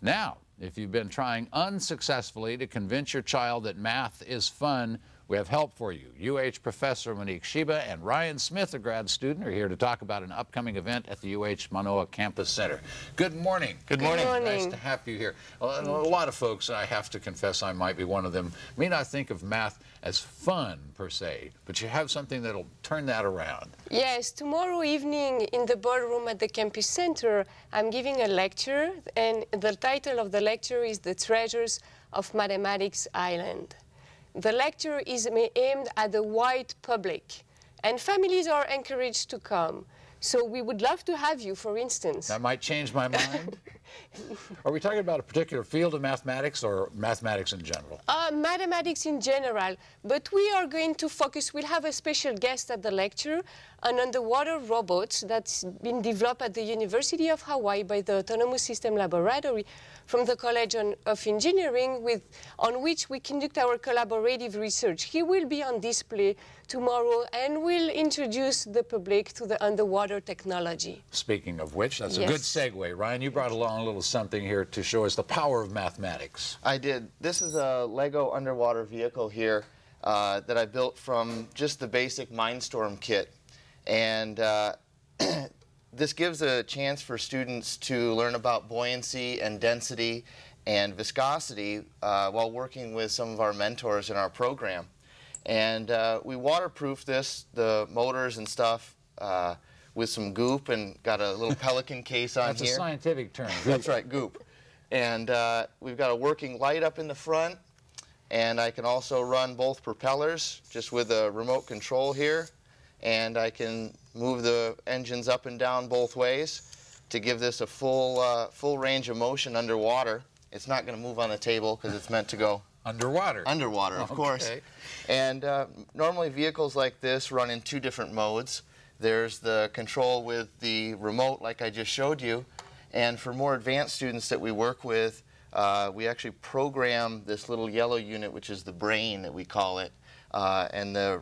Now, if you've been trying unsuccessfully to convince your child that math is fun, we have help for you. UH professor Monique Chyba and Ryan Smith, a grad student, are here to talk about an upcoming event at the UH Manoa Campus Center. Good morning. Good morning. Good morning. Nice to have you here. A lot of folks, I have to confess I might be one of them, may not think of math as fun per se, but you have something that'll turn that around. Yes, tomorrow evening in the ballroom at the campus center, I'm giving a lecture, and the title of the lecture is The Treasures of Mathematics Island. The lecture is aimed at the wide public, and families are encouraged to come. So we would love to have you, for instance. That might change my mind. Are we talking about a particular field of mathematics or mathematics in general? Mathematics in general, but we are going to focus, we'll have a special guest at the lecture, an underwater robot that's been developed at the University of Hawaii by the Autonomous System Laboratory from the College of Engineering, on which we conduct our collaborative research. He will be on display tomorrow and will introduce the public to the underwater technology. Speaking of which, that's a good segue. Ryan, you brought along a little something here to show us the power of mathematics. I did. This is a Lego underwater vehicle here that I built from just the basic Mindstorm kit. And this gives a chance for students to learn about buoyancy and density and viscosity while working with some of our mentors in our program. And we waterproofed this, the motors and stuff, with some goop, and got a little pelican case on That's here. That's a scientific term. That's right, goop. And we've got a working light up in the front, and I can also run both propellers just with a remote control here, and I can move the engines up and down both ways to give this a full range of motion underwater. It's not going to move on the table because it's meant to go underwater. Underwater, of course. And normally vehicles like this run in two different modes. There's the control with the remote, like I just showed you, and for more advanced students that we work with, we actually program this little yellow unit, which is the brain that we call it, and the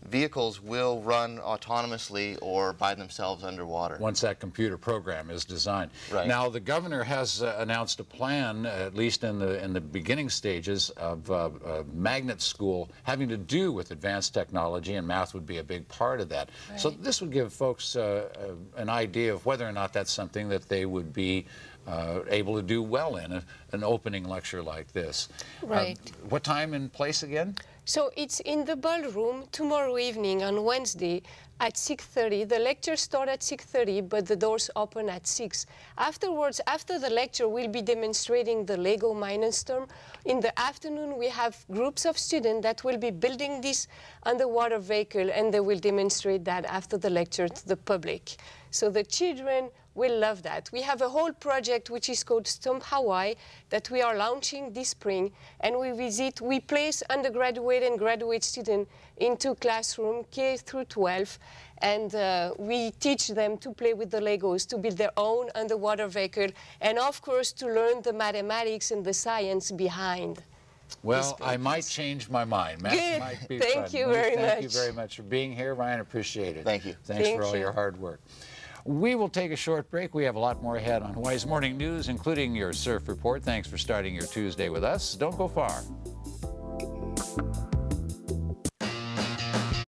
vehicles will run autonomously or by themselves underwater. Once that computer program is designed. Right. Now, the governor has announced a plan, at least in the beginning stages, of a magnet school having to do with advanced technology, and math would be a big part of that. Right. So this would give folks an idea of whether or not that's something that they would be able to do well in an opening lecture like this. Right. What time and place again? So it's in the ballroom tomorrow evening on Wednesday at 6:30. The lecture starts at 6:30, but the doors open at 6. Afterwards, after the lecture, we'll be demonstrating the Lego Mindstorm. In the afternoon, we have groups of students that will be building this underwater vehicle, and they will demonstrate that after the lecture to the public. So the children will love that. We have a whole project which is called Stomp Hawaii that we are launching this spring, and we place undergraduate and graduate students into classroom K through 12, and we teach them to play with the Legos, to build their own underwater vehicle, and of course to learn the mathematics and the science behind. Well, I might change my mind. Math might be fun. Thank you very much. Thank you very much for being here, Ryan. Appreciate it. Thank you. Thanks for all your hard work. We will take a short break. We have a lot more ahead on Hawaii's Morning News, including your surf report. Thanks for starting your Tuesday with us. Don't go far.